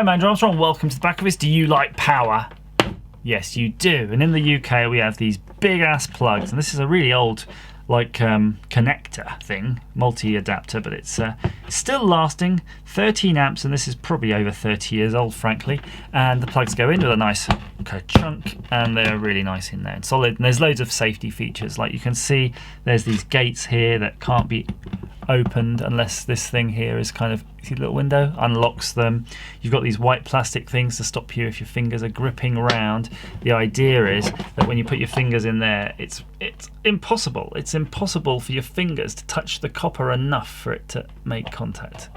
I'm Andrew Armstrong, welcome to the back of this. Do you like power? Yes, you do. And in the UK we have these big ass plugs, and this is a really old connector thing, multi-adapter, but it's still lasting, 13 amps, and this is probably over 30 years old, frankly. And the plugs go in with a nice chunk, and they're really nice in there and solid. And there's loads of safety features, like you can see there's these gates here that can't be opened unless this thing here is kind of, see the little window, unlocks them. You've got these white plastic things to stop you if your fingers are gripping around. The idea is that when you put your fingers in there, it's impossible. It's impossible for your fingers to touch the copper enough for it to make contact.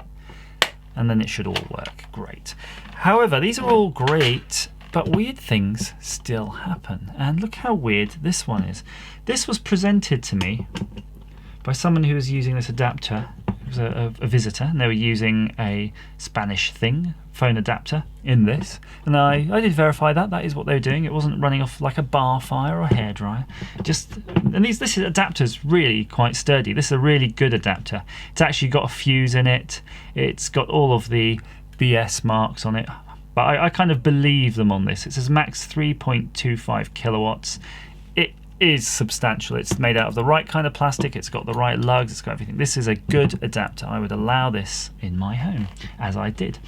And then it should all work great. However, these are all great, but weird things still happen. And look how weird this one is. This was presented to me by someone who was using this adapter. It was a visitor, and they were using a Spanish thing, phone adapter, in this. And I did verify that is what they were doing. It wasn't running off like a bar fire or a hairdryer. And this adapter's really quite sturdy. This is a really good adapter. It's actually got a fuse in it. It's got all of the BS marks on it. But I kind of believe them on this. It says max 3.25 kilowatts. Is substantial. It's made out of the right kind of plastic, it's got the right lugs, it's got everything. This is a good adapter. I would allow this in my home, as I did.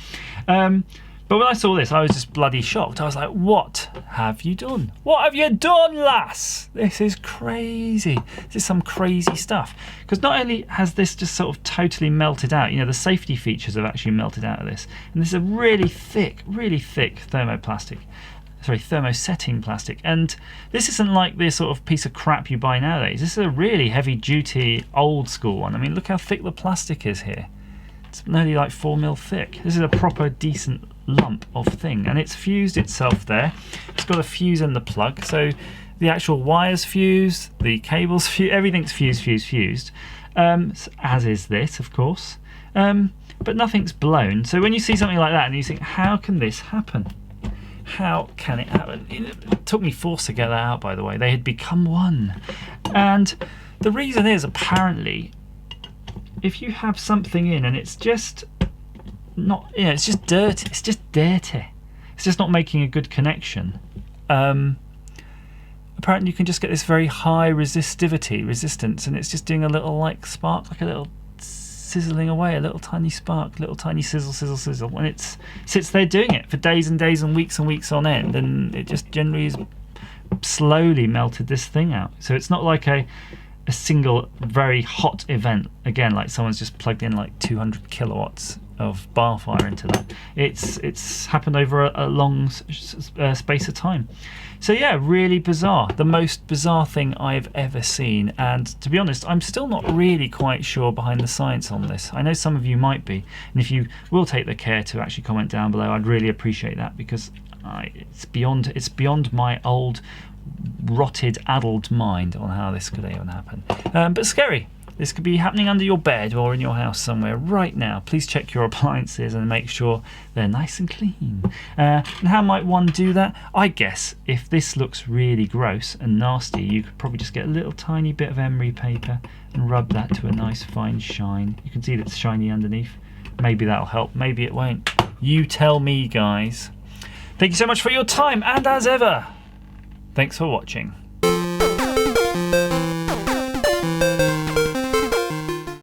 But when I saw this, I was just bloody shocked. I was like, what have you done? What have you done, lass? This is crazy. This is some crazy stuff. Because not only has this just sort of totally melted out, you know, the safety features have actually melted out of this. And this is a really thick thermosetting plastic, and this isn't like the sort of piece of crap you buy nowadays. This is a really heavy duty old school one. I mean, look how thick the plastic is here. It's nearly like 4mm thick. This is a proper decent lump of thing, and it's fused itself there. It's got a fuse in the plug, so the actual wires fused, the cables fused, everything's fused, as is this, of course, but nothing's blown. So when you see something like that and you think, how can this happen? How can it happen? It took me force to get that out, by the way. They had become one. And the reason is, apparently, if you have something in and it's just not, you know, it's just dirty. It's just dirty. It's just not making a good connection. Apparently you can just get this very high resistance, and it's just doing a little like spark, like a little sizzling away, a little tiny spark, little tiny sizzle, and it sits there doing it for days and days and weeks on end, and it just generally has slowly melted this thing out. So it's not like a single very hot event, again, like someone's just plugged in like 200 kilowatts of bar fire into that. It's happened over a long space of time. So yeah, really bizarre. The most bizarre thing I've ever seen, and to be honest, I'm still not really quite sure behind the science on this. I know some of you might be, and if you will take the care to actually comment down below, I'd really appreciate that, because it's beyond my old rotted addled mind on how this could even happen. But scary. This could be happening under your bed or in your house somewhere right now. Please check your appliances and make sure they're nice and clean. And how might one do that? I guess if this looks really gross and nasty, you could probably just get a little tiny bit of emery paper and rub that to a nice fine shine. You can see that it's shiny underneath. Maybe that'll help, maybe it won't. You tell me, guys. Thank you so much for your time, and as ever, thanks for watching.